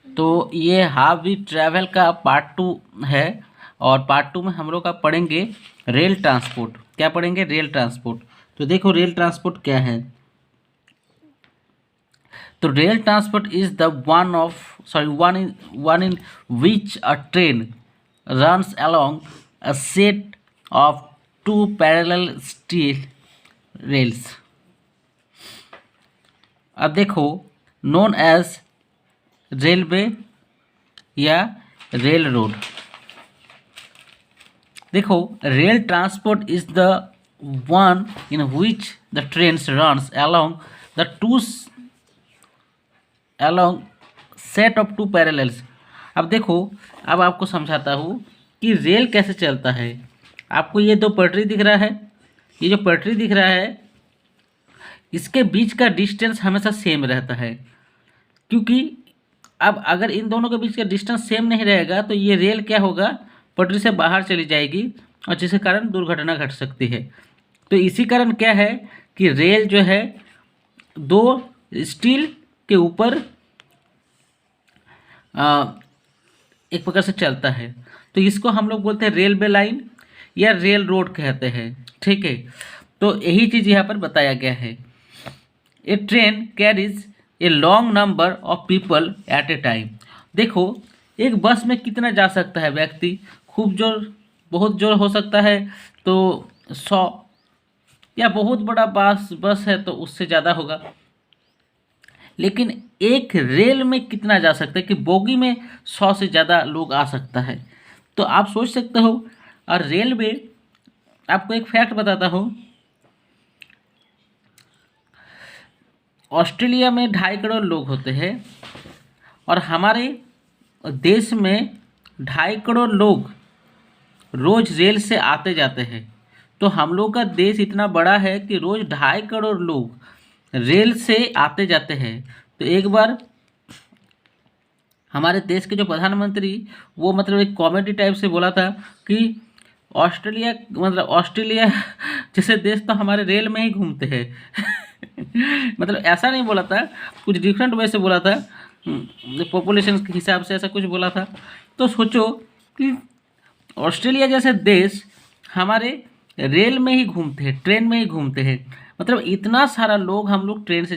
तो ये how we travel का पार्ट 2 है। और पार्ट 2 में हम लोग का पढ़ेंगे रेल ट्रांसपोर्ट। क्या पढ़ेंगे? Rail transport. तो देखो रेल ट्रांसपोर्ट क्या है। तो rail transport is the one in which a train runs along a set of two parallel steel rails। अब देखो नोन एज रेलवे या रेल रोड। देखो rail transport is the one in which the trains runs along set of two parallels. अब देखो, अब आपको समझाता हूँ कि रेल कैसे चलता है। आपको ये दो पटरी दिख रहा है, ये जो पटरी दिख रहा है इसके बीच का डिस्टेंस हमेशा सेम रहता है, क्योंकि अब अगर इन दोनों के बीच का डिस्टेंस सेम नहीं रहेगा तो ये रेल क्या होगा, पटरी से बाहर चली जाएगी और जिसके कारण दुर्घटना घट सकती है। तो इसी कारण क्या है कि रेल जो है दो स्टील के ऊपर एक प्रकार से चलता है। तो इसको हम लोग बोलते हैं रेलवे लाइन या रेल रोड कहते हैं। ठीक है, तो यही चीज़ यहाँ पर बताया गया है। A train carries a long number of people at a time. देखो एक बस में कितना जा सकता है व्यक्ति, खूब जोर बहुत जोर हो सकता है तो 100, या बहुत बड़ा बस है तो उससे ज़्यादा होगा। लेकिन एक रेल में कितना जा सकता है कि बोगी में 100 से ज़्यादा लोग आ सकता है। तो आप सोच सकते हो। और रेलवे, आपको एक फैक्ट बताता हूँ, ऑस्ट्रेलिया में 2.5 करोड़ लोग होते हैं और हमारे देश में 2.5 करोड़ लोग रोज रेल से आते जाते हैं। तो हम लोग का देश इतना बड़ा है कि रोज 2.5 करोड़ लोग रेल से आते जाते हैं। तो एक बार हमारे देश के जो प्रधानमंत्री, वो मतलब एक कॉमेडी टाइप से बोला था कि ऑस्ट्रेलिया जैसे देश तो हमारे रेल में ही घूमते हैं। मतलब ऐसा नहीं बोला था, कुछ डिफरेंट वे से बोला था, पॉपुलेशन के हिसाब से ऐसा कुछ बोला था। तो सोचो कि ऑस्ट्रेलिया जैसे देश हमारे रेल में ही घूमते हैं, ट्रेन में ही घूमते हैं। मतलब इतना सारा लोग हम लोग ट्रेन से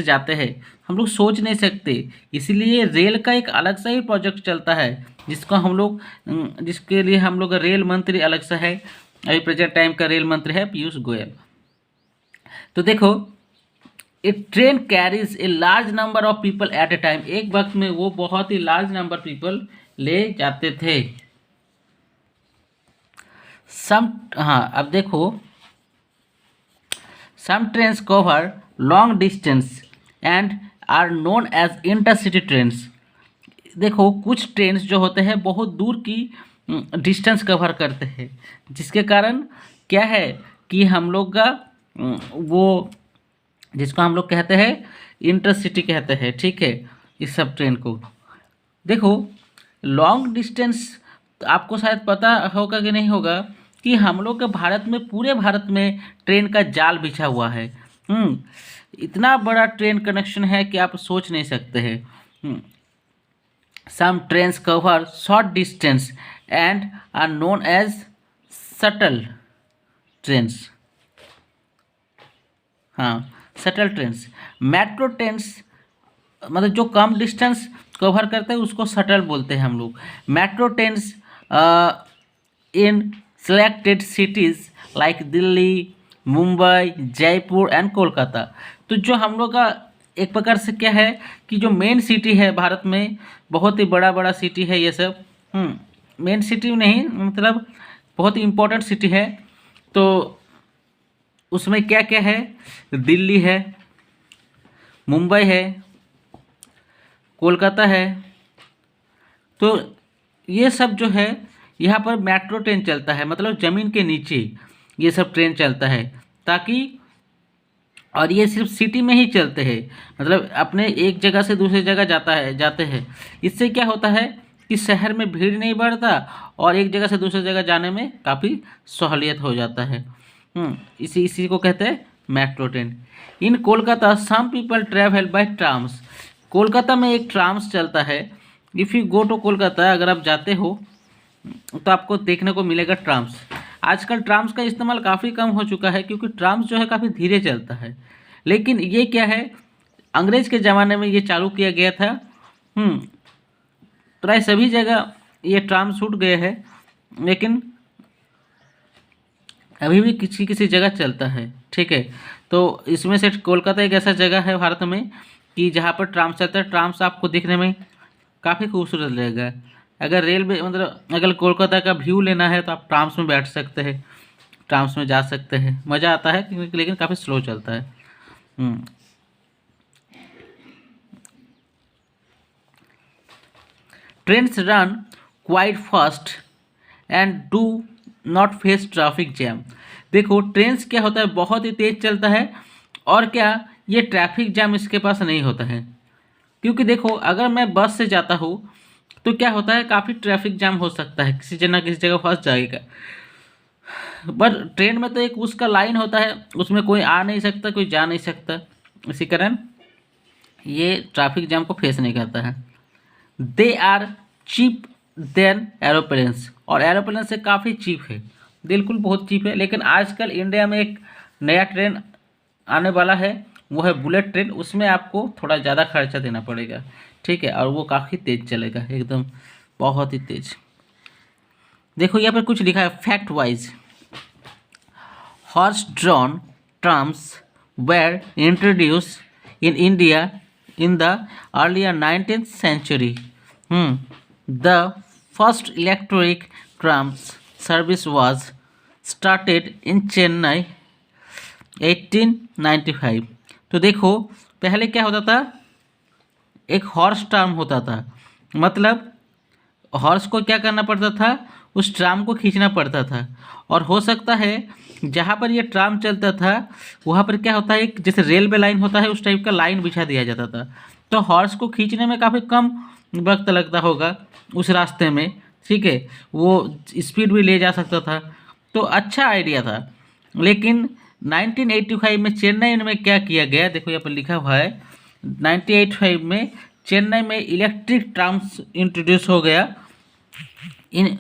जाते हैं, हम लोग सोच नहीं सकते। इसीलिए रेल का एक अलग सा ही प्रोजेक्ट चलता है जिसके लिए हम लोग का रेल मंत्री अलग सा है। अभी प्रेजेंट टाइम का रेल मंत्री है पीयूष गोयल। तो देखो a train carries a large number of people at a time. एक वक्त में वो बहुत ही लार्ज नंबर पीपल ले जाते थे। अब देखो some trains cover long distance and are known as intercity trains. देखो कुछ ट्रेन्स जो होते हैं बहुत दूर की डिस्टेंस कवर करते हैं, जिसके कारण क्या है कि हम लोग का वो जिसको हम लोग कहते हैं इंटरसिटी कहते हैं। ठीक है, इस सब ट्रेन को देखो लॉन्ग डिस्टेंस, आपको शायद पता होगा कि नहीं होगा कि हम लोग के भारत में, पूरे भारत में ट्रेन का जाल बिछा हुआ है। इतना बड़ा ट्रेन कनेक्शन है कि आप सोच नहीं सकते हैं। Some trains cover short distance and are known as shuttle trains. हाँ, शटल ट्रेन्स। मेट्रो ट्रेन्स मतलब जो कम डिस्टेंस कवर करते हैं उसको शटल बोलते हैं हम लोग। Metro trains in selected cities like Delhi, Mumbai, Jaipur and Kolkata. तो जो हम लोग का एक प्रकार से क्या है कि जो मेन सिटी है भारत में, बहुत ही बड़ा बड़ा सिटी है ये सब। मेन सिटी नहीं, मतलब बहुत ही इम्पोर्टेंट सिटी है। तो उसमें क्या क्या है, दिल्ली है, मुंबई है, कोलकाता है। तो ये सब जो है यहाँ पर मेट्रो ट्रेन चलता है, मतलब ज़मीन के नीचे ये सब ट्रेन चलता है ताकि, और ये सिर्फ सिटी में ही चलते हैं, मतलब अपने एक जगह से दूसरी जगह जाते हैं। इससे क्या होता है कि शहर में भीड़ नहीं बढ़ता और एक जगह से दूसरी जगह जाने में काफ़ी सहूलियत हो जाता है। इसी को कहते हैं metro train. In Kolkata some people travel by trams. Kolkata में एक ट्राम्स चलता है। If you go to Kolkata, अगर आप जाते हो तो आपको देखने को मिलेगा ट्राम्स। आजकल ट्राम्स का इस्तेमाल काफ़ी कम हो चुका है, क्योंकि ट्राम्स जो है काफ़ी धीरे चलता है। लेकिन ये क्या है, अंग्रेज के ज़माने में ये चालू किया गया था। प्राय सभी जगह ये ट्राम छूट गए हैं, लेकिन अभी भी किसी किसी जगह चलता है। ठीक है, तो इसमें से कोलकाता एक ऐसा जगह है भारत में कि जहाँ पर ट्राम चलता है। ट्राम्स आपको दिखने में काफ़ी खूबसूरत लगेगा। अगर रेलवे मतलब अगर कोलकाता का व्यू लेना है तो आप ट्राम्स में बैठ सकते हैं, ट्राम्स में जा सकते हैं, मज़ा आता है, क्योंकि लेकिन काफ़ी स्लो चलता है। Trains run quite fast and do not face traffic jam. देखो ट्रेन्स क्या होता है, बहुत ही तेज़ चलता है, और क्या ये ट्रैफिक जैम इसके पास नहीं होता है। क्योंकि देखो अगर मैं बस से जाता हूँ तो क्या होता है, काफ़ी ट्रैफिक जैम हो सकता है, किसी जगह किसी जगह फंस जाएगा। पर ट्रेन में तो एक उसका लाइन होता है, उसमें कोई आ नहीं सकता, कोई जा नहीं सकता, इसी कारण ये ट्रैफिक जैम को फेस नहीं करता है। They are cheap then aeroplanes, और एरोप्लेन से काफ़ी चीप है, बिल्कुल बहुत चीप है। लेकिन आजकल इंडिया में एक नया ट्रेन आने वाला है, वो है बुलेट ट्रेन। उसमें आपको थोड़ा ज़्यादा खर्चा देना पड़ेगा, ठीक है, और वो काफ़ी तेज़ चलेगा, एकदम बहुत ही तेज़। देखो यहाँ पर कुछ लिखा है fact wise. Horse drawn trams were introduced in India in the earlier 19th century. The first electric trams service was started in Chennai 1895. तो देखो पहले क्या होता था, एक हॉर्स ट्राम होता था, मतलब हॉर्स को क्या करना पड़ता था, उस ट्राम को खींचना पड़ता था। और हो सकता है जहाँ पर ये ट्राम चलता था वहाँ पर क्या होता है, एक जैसे रेलवे लाइन होता है उस टाइप का लाइन बिछा दिया जाता था, तो हॉर्स को खींचने में काफ़ी कम वक्त लगता होगा उस रास्ते में। ठीक है, वो स्पीड भी ले जा सकता था, तो अच्छा आइडिया था। लेकिन 1985 में चेन्नई में क्या किया गया, देखो यहाँ पर लिखा हुआ है 1985 में चेन्नई में इलेक्ट्रिक ट्राम्स इंट्रोड्यूस हो गया इन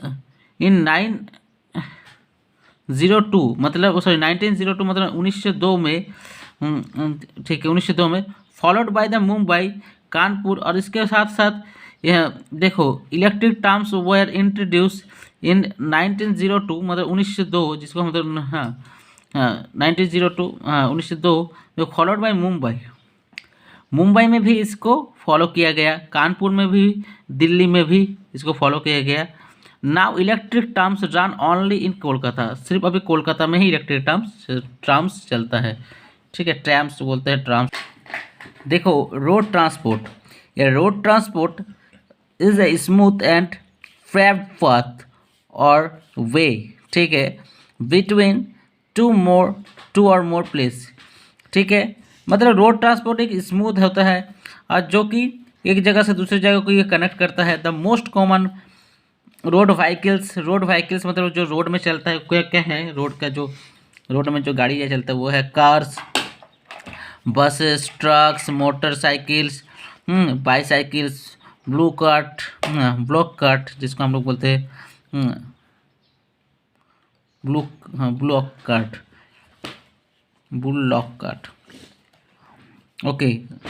902, मतलब सॉरी 1902, मतलब 1902 में। ठीक है, 1902 में, followed by the Mumbai, Kanpur, और इसके साथ साथ यह देखो electric trams were introduce in 1902, मतलब 1902, जिसको मतलब हाँ 1902, 1902, जो फॉलोड बाय मुंबई। मुंबई में भी इसको फॉलो किया गया, कानपुर में भी, दिल्ली में भी इसको फॉलो किया गया। Now electric trams run only in Kolkata, सिर्फ अभी कोलकाता में ही इलेक्ट्रिक ट्राम्स चलता है। ठीक है, ट्रैम्स बोलते हैं, ट्राम्स। देखो रोड ट्रांसपोर्ट, ये road transport is a smooth and paved path और वे, ठीक है, बिटवीन टू और मोर प्लेस। ठीक है, मतलब रोड ट्रांसपोर्ट एक स्मूथ होता है और जो कि एक जगह से दूसरी जगह को ये कनेक्ट करता है। The most common road vehicles मतलब जो रोड में चलता है, क्या क्या है रोड का, जो रोड में जो गाड़ी चलता है वो है cars, buses, trucks, motorcycles, bicycles, bullock cart जिसको हम लोग बोलते हैं bullock cart. Okay,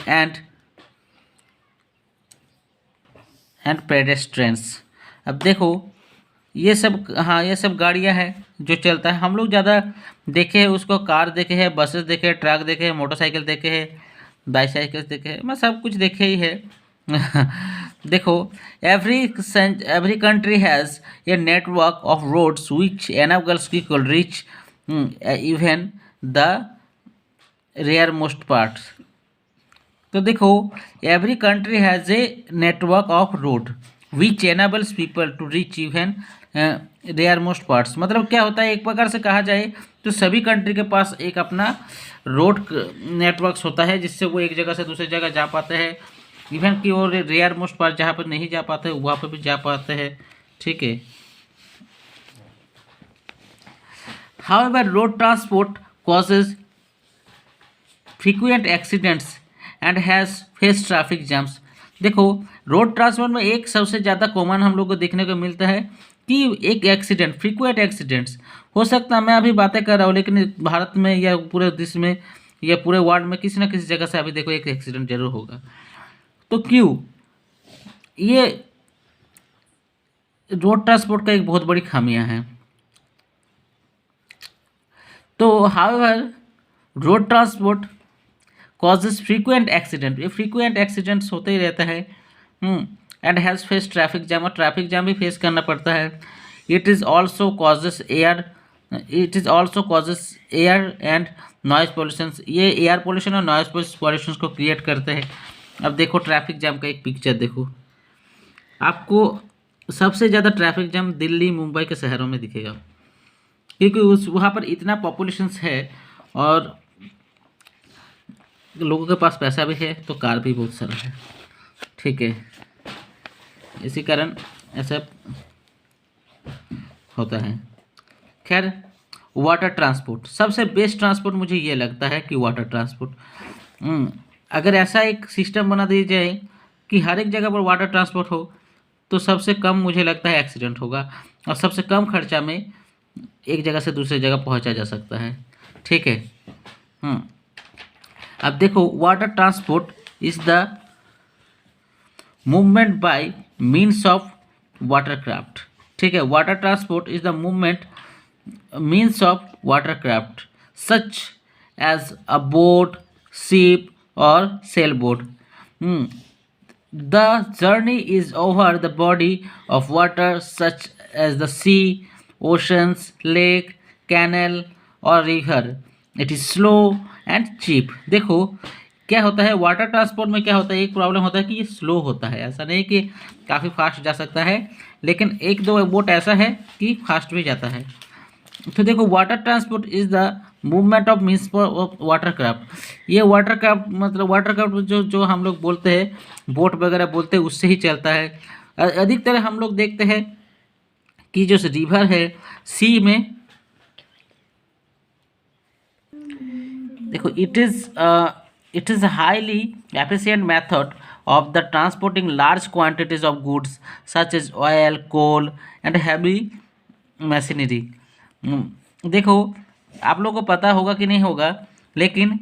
and pedestrians. अब देखो ये सब, हाँ ये सब गाड़ियाँ हैं जो चलता है। हम लोग ज़्यादा देखे हैं उसको, कार देखे हैं, बसेस देखे हैं, ट्रक देखे हैं, मोटरसाइकिल देखे हैं, बाईसाइकिल देखे हैं, मैं सब कुछ देखे ही है। देखो every country has a network of roads which enables people reach even the rare most parts. तो देखो every country has a network of road which enables people to reach even rare most parts. मतलब क्या होता है, एक प्रकार से कहा जाए तो सभी कंट्री के पास एक अपना रोड नेटवर्क्स होता है, जिससे वो एक जगह से दूसरी जगह जा पाते हैं, इवन कि वो रेयर मोस्ट पार्ट जहाँ पर नहीं जा पाते वहाँ पर भी जा पाते हैं। ठीक है, however road transport causes frequent accidents and has face traffic jams. देखो रोड ट्रांसपोर्ट में एक सबसे ज़्यादा कॉमन हम लोग को देखने को मिलता है कि एक एक्सीडेंट, फ्रीक्वेंट एक्सीडेंट्स हो सकता है। मैं अभी बातें कर रहा हूँ लेकिन भारत में या पूरे देश में या पूरे वर्ल्ड में किसी न किसी जगह से अभी देखो एक एक्सीडेंट जरूर होगा। तो क्यों? ये रोड ट्रांसपोर्ट का एक बहुत बड़ी खामियां हैं। तो however road transport causes frequent accident, ये फ्रीक्वेंट एक्सीडेंट्स होते ही रहता है। And has face traffic jam, और ट्रैफिक जैम भी फेस करना पड़ता है। It is also causes air and noise pollution, ये एयर पोल्यूशन और नॉइज़ पोल्यूशन को क्रिएट करते हैं। अब देखो ट्रैफिक जैम का एक पिक्चर देखो, आपको सबसे ज़्यादा ट्रैफिक जैम दिल्ली मुंबई के शहरों में दिखेगा, क्योंकि उस वहाँ पर इतना पॉपुलेशंस है और लोगों के पास पैसा भी है तो कार भी बहुत सारा है, ठीक है। इसी कारण ऐसा होता है। खैर वाटर ट्रांसपोर्ट, सबसे बेस्ट ट्रांसपोर्ट मुझे ये लगता है कि वाटर ट्रांसपोर्ट, अगर ऐसा एक सिस्टम बना दिया जाए कि हर एक जगह पर वाटर ट्रांसपोर्ट हो तो सबसे कम मुझे लगता है एक्सीडेंट होगा और सबसे कम खर्चा में एक जगह से दूसरी जगह पहुंचा जा सकता है, ठीक है। अब देखो water transport is the movement by means of watercraft, ठीक है। Water transport is the movement means of watercraft such as a boat, ship और sail boat. The journey is over the body of water such as the sea, oceans, lake, canal और river. It is slow and cheap. देखो क्या होता है water transport में, क्या होता है, एक प्रॉब्लम होता है कि ये स्लो होता है। ऐसा नहीं कि काफ़ी फास्ट जा सकता है, लेकिन एक दो बोट ऐसा है कि फास्ट भी जाता है। तो देखो water transport is the movement of means of water craft. ये वाटर क्राफ्ट मतलब वाटर क्राफ्ट जो जो हम लोग बोलते हैं बोट वगैरह बोलते हैं उससे ही चलता है। अधिकतर हम लोग देखते हैं कि जो रिवर है सी में, देखो it is highly efficient method of the transporting large quantities of goods such as oil, coal and heavy machinery। देखो आप लोगों को पता होगा कि नहीं होगा, लेकिन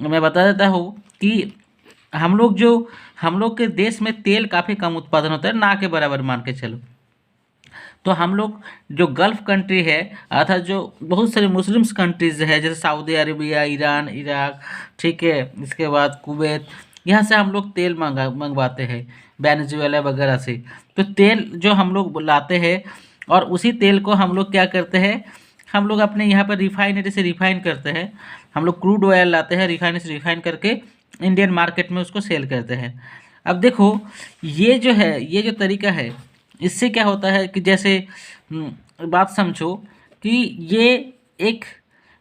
मैं बता देता हूँ कि हम लोग के देश में तेल काफ़ी कम उत्पादन होता है, ना के बराबर मान के चलो। तो हम लोग जो गल्फ़ कंट्री है अर्थात जो बहुत सारे मुस्लिम्स कंट्रीज़ है जैसे सऊदी अरेबिया, ईरान, इराक, ठीक है, इसके बाद कुवैत, यहाँ से हम लोग तेल मंगवाते हैं वेनेजुएला वगैरह से। तो तेल जो हम लोग लाते हैं और उसी तेल को हम लोग क्या करते हैं, हम लोग अपने यहाँ पर रिफाइनरी से रिफाइन करते हैं। हम लोग क्रूड ऑयल लाते हैं रिफाइनरी से रिफाइन करके इंडियन मार्केट में उसको सेल करते हैं। अब देखो ये जो है, ये जो तरीका है, इससे क्या होता है कि जैसे बात समझो कि ये एक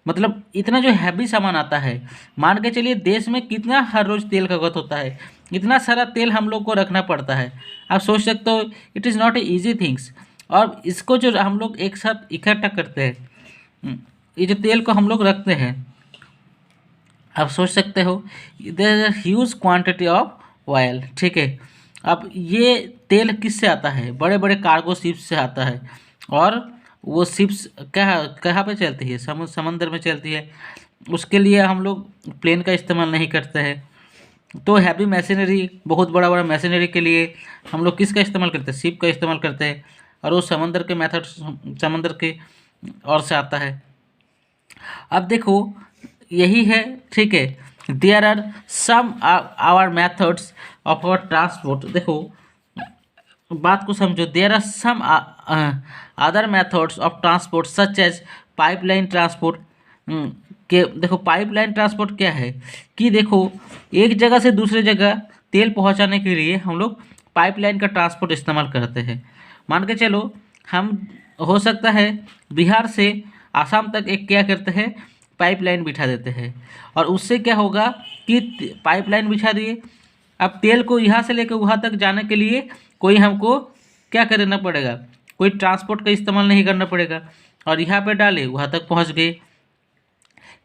मतलब इतना जो हैवी सामान आता है, मान के चलिए देश में कितना हर रोज़ तेल का खपत होता है, इतना सारा तेल हम लोग को रखना पड़ता है। आप सोच सकते हो it is not a easy things. और इसको जो हम लोग एक साथ इकट्ठा करते हैं, ये जो तेल को हम लोग रखते हैं, आप सोच सकते हो there is huge quantity of oil, ठीक है। अब ये तेल किससे आता है, बड़े बड़े कार्गो शिप्स से आता है, और वो शिप्स कहाँ पे चलती है, समंदर में चलती है। उसके लिए हम लोग प्लेन का इस्तेमाल नहीं करते हैं। तो हैवी मशीनरी, बहुत बड़ा बड़ा मशीनरी के लिए हम लोग किसका इस्तेमाल करते हैं, शिप का इस्तेमाल करते हैं, और वो समंदर के मेथड, समंदर के ओर से आता है। अब देखो यही है, ठीक है। There are some our methods of our transport, देखो बात को समझो। There are some other methods of transport such as pipeline transport. के देखो पाइपलाइन ट्रांसपोर्ट क्या है कि देखो एक जगह से दूसरे जगह तेल पहुंचाने के लिए हम लोग पाइपलाइन का ट्रांसपोर्ट इस्तेमाल करते हैं। मान के चलो हम हो सकता है बिहार से आसाम तक एक क्या करते हैं, पाइपलाइन बिठा देते हैं, और उससे क्या होगा कि पाइपलाइन बिछा दिए, अब तेल को यहाँ से लेकर वहाँ तक जाने के लिए कोई हमको क्या करना पड़ेगा, कोई ट्रांसपोर्ट का इस्तेमाल नहीं करना पड़ेगा, और यहाँ पे डाले वहाँ तक पहुँच गए।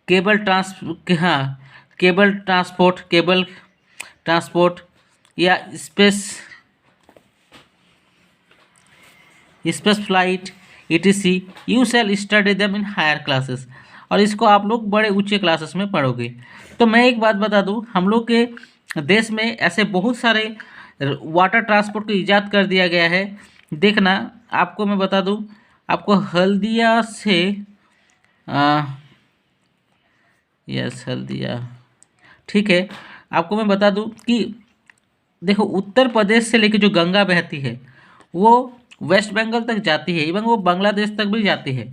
केबल ट्रांसपोर्ट, केबल ट्रांसपोर्ट या space flight etc, you shall study them in higher classes. और इसको आप लोग बड़े ऊंचे क्लासेस में पढ़ोगे। तो मैं एक बात बता दूं, हम लोग के देश में ऐसे बहुत सारे वाटर ट्रांसपोर्ट को ईजाद कर दिया गया है। देखना, आपको मैं बता दूं, आपको हल्दिया से यस हल्दिया, ठीक है, आपको मैं बता दूं कि देखो उत्तर प्रदेश से लेके जो गंगा बहती है वो वेस्ट बंगाल तक जाती है, इवन वो बांग्लादेश तक भी जाती है।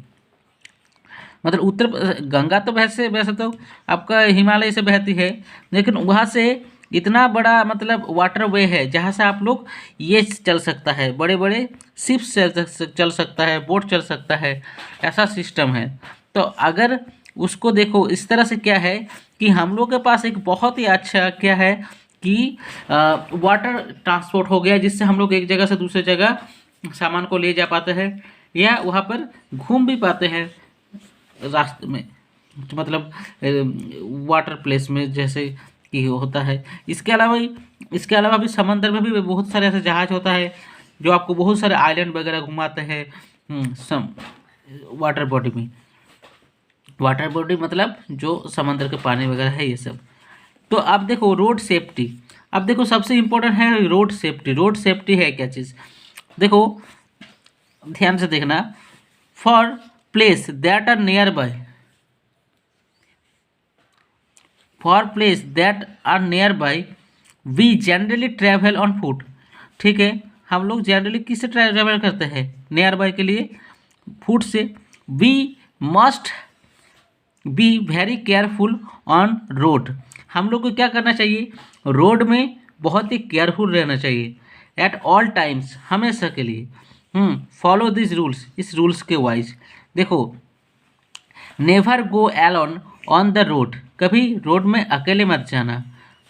मतलब गंगा तो वैसे वैसे तो आपका हिमालय से बहती है, लेकिन वहाँ से इतना बड़ा मतलब वाटर वे है जहाँ से आप लोग ये चल सकता है, बड़े बड़े शिप्स चल सकता है, बोट चल सकता है, ऐसा सिस्टम है। तो अगर उसको देखो इस तरह से, क्या है कि हम लोग के पास एक बहुत ही अच्छा क्या है कि वाटर ट्रांसपोर्ट हो गया, जिससे हम लोग एक जगह से दूसरे जगह सामान को ले जा पाते हैं या वहाँ पर घूम भी पाते हैं रास्ते में, मतलब वाटर प्लेस में जैसे कि होता है। इसके अलावा भी समंदर में भी बहुत सारे ऐसे जहाज होता है जो आपको बहुत सारे आइलैंड वगैरह घुमाते हैं वाटर बॉडी में। वाटर बॉडी मतलब जो समंदर के पानी वगैरह है ये सब। तो अब देखो रोड सेफ्टी, अब देखो सबसे इम्पोर्टेंट है रोड सेफ्टी। रोड सेफ्टी है क्या चीज़, देखो ध्यान से देखना। For place that are nearby, for place that are nearby we generally travel on foot. ठीक है, हम लोग जनरली किससे ट्रैवल करते हैं, नियर बाय के लिए फुट से। We must be very careful on road, हम लोग को क्या करना चाहिए, रोड में बहुत ही केयरफुल रहना चाहिए एट ऑल टाइम्स, हमेशा के लिए। फॉलो दिस रूल्स, इस रूल्स के वाइज। देखो, never go alone on the road, कभी रोड में अकेले मत जाना,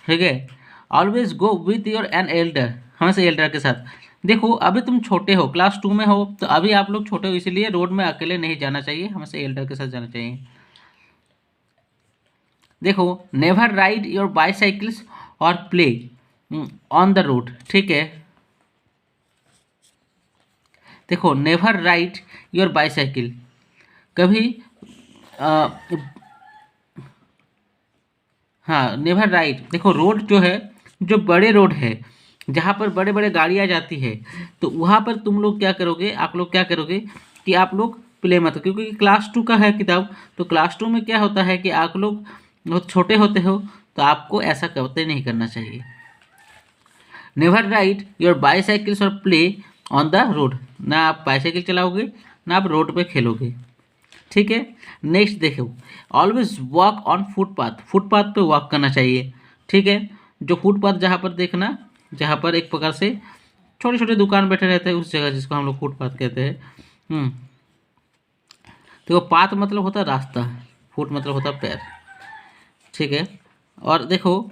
ठीक है। Always go with your an elder, हमेशा एल्डर के साथ। देखो अभी तुम छोटे हो, क्लास 2 में हो, तो अभी आप लोग छोटे हो, इसलिए रोड में अकेले नहीं जाना चाहिए, हमेशा एल्डर के साथ जाना चाहिए। देखो, नेवर राइड योर बाईसाइकिल्स और प्ले ऑन द रोड, ठीक है। देखो, नेवर राइड योर बाईसाइकिल, कभी हाँ नेवर राइड। देखो रोड जो है, जो बड़े रोड है जहाँ पर बड़े बड़े गाड़ियाँ जाती है, तो वहाँ पर तुम लोग क्या करोगे, आप लोग क्या करोगे कि आप लोग प्ले मत, क्योंकि क्लास 2 का है किताब, तो क्लास 2 में क्या होता है कि आप लोग बहुत छोटे होते हो, तो आपको ऐसा करते नहीं करना चाहिए। नेवर राइड योर बाईसाइकिल्स और प्ले ऑन द रोड, ना आप बाईसाइकिल चलाओगे ना आप रोड पे खेलोगे, ठीक है। नेक्स्ट देखो, always walk on footpath, footpath पे वॉक करना चाहिए, ठीक है। जो फुटपाथ जहाँ पर देखना, जहाँ पर एक प्रकार से छोटे छोटे दुकान बैठे रहते हैं, उस जगह जिसको हम लोग फुटपाथ कहते हैं। तो पाथ मतलब होता है रास्ता, फुट मतलब होता है पैर, ठीक है। और देखो,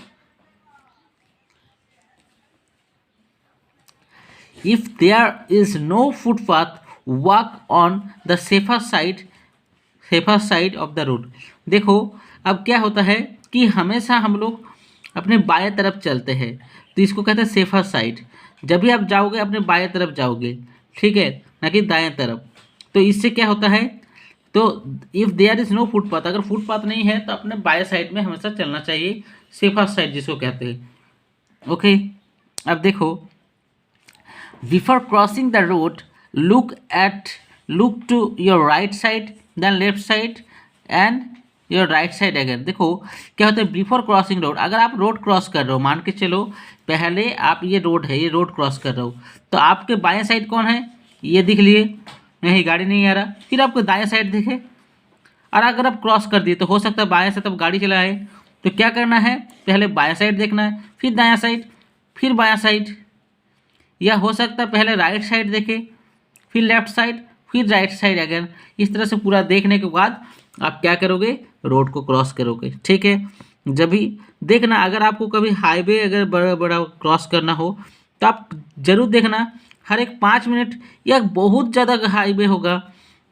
if there is no footpath walk on the safer side of the road. देखो अब क्या होता है कि हमेशा हम लोग अपने बाएं तरफ चलते हैं, तो इसको कहते हैं सेफर साइड। जब भी आप जाओगे अपने बाएं तरफ जाओगे, ठीक है, ना कि दाएं तरफ। तो इससे क्या होता है, तो if there is no footpath, अगर फुटपाथ नहीं है तो अपने बाएं साइड में हमेशा चलना चाहिए, सेफर साइड जिसको कहते हैं, ओके। अब देखो, before crossing the road look to your right side then left side and your right side again. देखो क्या होता है, बिफोर क्रॉसिंग रोड, अगर आप रोड क्रॉस कर रहे हो, मान के चलो पहले आप ये रोड है, ये रोड क्रॉस कर रहे हो, तो आपके बाएं साइड कौन है, ये दिख लिए, नहीं गाड़ी नहीं आ रहा, फिर आपको दाएं साइड दिखे, और अगर आप क्रॉस कर दिए तो हो सकता है बाएं से तब गाड़ी चलाए, तो क्या करना है, पहले बाएं साइड देखना है, फिर दायां साइड, फिर बायां साइड, या हो सकता है पहले राइट साइड देखे, फिर लेफ्ट साइड, फिर राइट साइड अगेन। इस तरह से पूरा देखने के बाद आप क्या करोगे, रोड को क्रॉस करोगे, ठीक है। जब भी देखना, अगर आपको कभी हाईवे अगर बड़ा बड़ा क्रॉस करना हो, तो आप जरूर देखना हर एक 5 मिनट, या बहुत ज़्यादा हाईवे होगा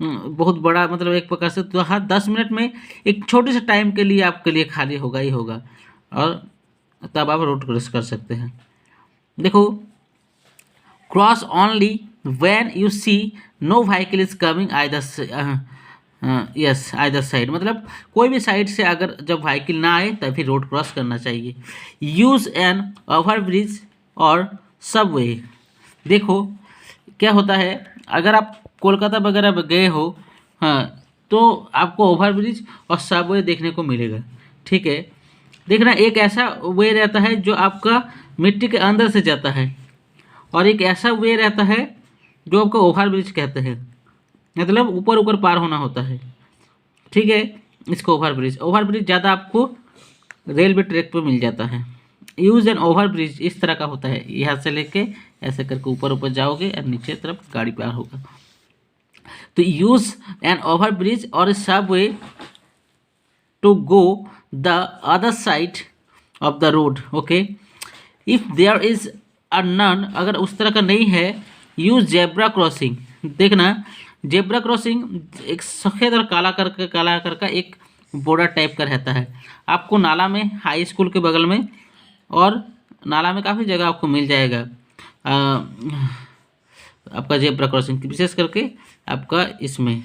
बहुत बड़ा, मतलब एक प्रकार से, तो हर 10 मिनट में एक छोटे से टाइम के लिए आपके लिए खाली होगा ही होगा। और तब आप रोड क्रॉस कर सकते हैं। देखो, cross only when you see no vehicle is coming yes either side, मतलब कोई भी साइड से अगर जब व्हीकल ना आए तभी रोड क्रॉस करना चाहिए। यूज़ एन ओवर ब्रिज और सबवे। देखो क्या होता है, अगर आप कोलकाता वगैरह गए हो, हाँ, तो आपको ओवर ब्रिज और सबवे देखने को मिलेगा। ठीक है, देखना एक ऐसा वे रहता है जो आपका मिट्टी के अंदर से जाता है, और एक ऐसा वे रहता है जो आपको ओवर ब्रिज कहते हैं, मतलब ऊपर ऊपर पार होना होता है। ठीक है, इसको ओवर ब्रिज ज़्यादा आपको रेलवे ट्रैक पे मिल जाता है। यूज़ एन ओवर ब्रिज इस तरह का होता है, यहाँ से लेके ऐसे करके ऊपर ऊपर जाओगे और नीचे तरफ गाड़ी पार होगा। तो यूज़ एन ओवर ब्रिज और subway to go the other side of the road. Okay, if there is a none, अगर उस तरह का नहीं है, यूज़ जेब्रा क्रॉसिंग। देखना, जेब्रा क्रॉसिंग एक सफ़ेद और काला कर का एक बॉर्डर टाइप का रहता है। आपको नाला में, हाई स्कूल के बगल में, और नाला में काफ़ी जगह आपको मिल जाएगा आपका जेब्रा क्रॉसिंग, विशेष करके आपका इसमें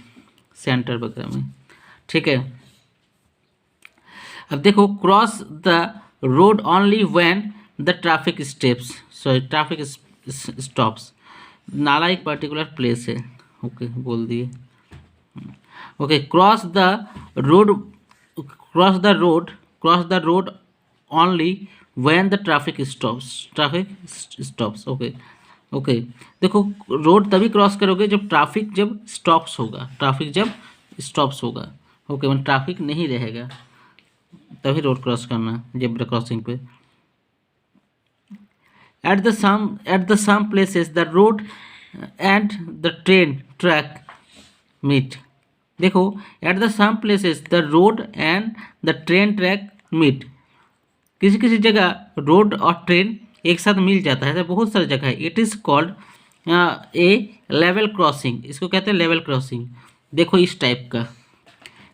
सेंटर वगैरह में। ठीक है, अब देखो, cross the road only when the traffic stops. नाला एक पर्टिकुलर प्लेस है, ओके बोल दिए। Okay, cross the road only when the traffic stops. Okay okay, देखो रोड तभी क्रॉस करोगे जब ट्रैफिक स्टॉप्स होगा। ओके, मतलब ट्रैफिक नहीं रहेगा तभी रोड क्रॉस करना जेब्रा क्रॉसिंग पे। At the some places the road and the train track meet। देखो, at the some places the road and the train track meet। किसी किसी जगह रोड और ट्रेन एक साथ मिल जाता है, ऐसा बहुत सारी जगह है। It is called a level crossing, इसको कहते हैं लेवल क्रॉसिंग। देखो इस टाइप का,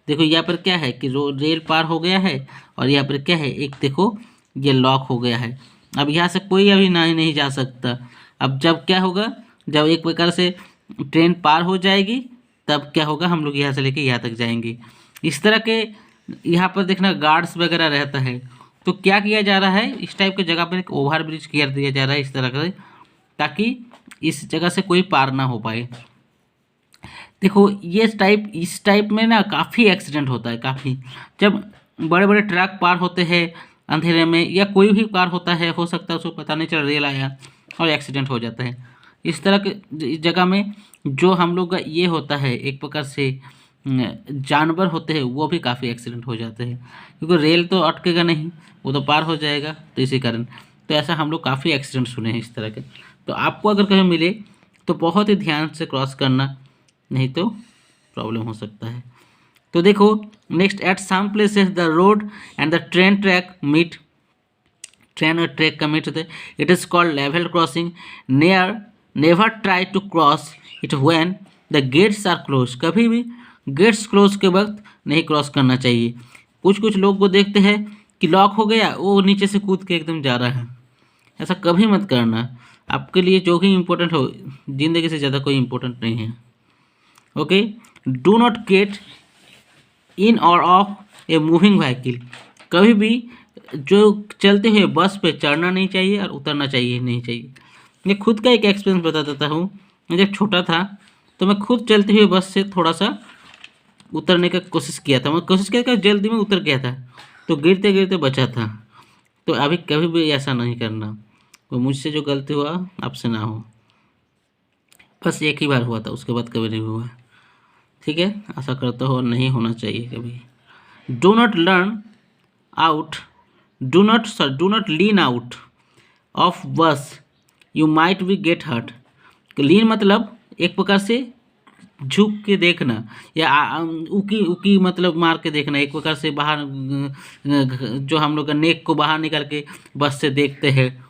देखो यहाँ पर क्या है कि रेल पार हो गया है, और यहाँ पर क्या है, एक देखो ये लॉक हो गया है। अब यहाँ से कोई अभी नहीं जा सकता। अब जब क्या होगा, जब एक प्रकार से ट्रेन पार हो जाएगी तब क्या होगा, हम लोग यहाँ से लेके यहाँ तक जाएंगे। इस तरह के यहाँ पर देखना गार्ड्स वगैरह रहता है। तो क्या किया जा रहा है, इस टाइप की जगह पर एक ओवर ब्रिज कर दिया जा रहा है इस तरह का, ताकि इस जगह से कोई पार ना हो पाए। देखो इस टाइप में ना काफ़ी एक्सीडेंट होता है, काफ़ी। जब बड़े बड़े ट्रक पार होते हैं अंधेरे में, या कोई भी पार होता है, हो सकता है उसको पता नहीं चल रेल आया और एक्सीडेंट हो जाता है। इस तरह के जगह में जो हम लोग का ये होता है, एक प्रकार से जानवर होते हैं, वो भी काफ़ी एक्सीडेंट हो जाते हैं, क्योंकि रेल तो अटकेगा नहीं, वो तो पार हो जाएगा। तो इसी कारण तो ऐसा हम लोग काफ़ी एक्सीडेंट सुने हैं इस तरह के। तो आपको अगर कहीं मिले तो बहुत ही ध्यान से क्रॉस करना, नहीं तो प्रॉब्लम हो सकता है। तो देखो next, at some places the road and the train track meet, train और ट्रैक का मीट होते हैं। It is called level crossing. Never try to cross it when the gates are close. कभी भी गेट्स क्लोज के वक्त नहीं cross करना चाहिए। कुछ लोग को देखते हैं कि लॉक हो गया, वो नीचे से कूद के एकदम जा रहा है, ऐसा कभी मत करना। आपके लिए जो भी इम्पोर्टेंट हो, ज़िंदगी से ज़्यादा कोई इम्पोर्टेंट नहीं है। Okay, do not get in और ऑफ ए मूविंग व्हीकल। कभी भी जो चलते हुए बस पे चढ़ना नहीं चाहिए और उतरना नहीं चाहिए। मैं खुद का एक एक्सपीरियंस बता देता हूँ। मैं जब छोटा था तो मैं खुद चलते हुए बस से थोड़ा सा उतरने का कोशिश किया था। मैं कोशिश किया, जल्दी में उतर गया था, तो गिरते गिरते बचा था। तो अभी कभी भी ऐसा नहीं करना। तो मुझसे जो गलती हुआ आपसे ना हो। बस एक ही बार हुआ था, उसके बाद कभी नहीं हुआ। ठीक है, आशा करता हो नहीं होना चाहिए कभी। Do not lean out of bus, you might be get hurt. Lean मतलब एक प्रकार से झुक के देखना, या उकी मतलब मार के देखना, एक प्रकार से बाहर जो हम लोग का नेक को बाहर निकाल के बस से देखते हैं।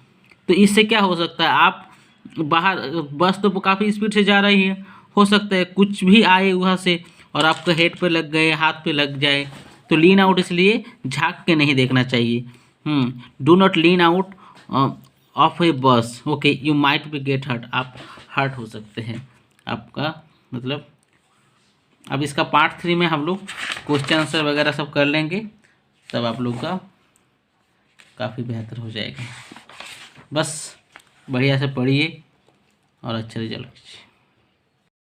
तो इससे क्या हो सकता है, आप बाहर, बस तो काफ़ी स्पीड से जा रही है, हो सकता है कुछ भी आए वहाँ से और आपका हेड पे लग गए, हाथ पे लग जाए। तो लीन आउट इसलिए झांक के नहीं देखना चाहिए। Do not lean out of a bus, okay, you might be get hurt, आप हर्ट हो सकते हैं, आपका मतलब। अब इसका पार्ट 3 में हम लोग क्वेश्चन आंसर वगैरह सब कर लेंगे, तब आप लोग का काफ़ी बेहतर हो जाएगा। बस बढ़िया से पढ़िए और अच्छा रिजल्ट कीजिए।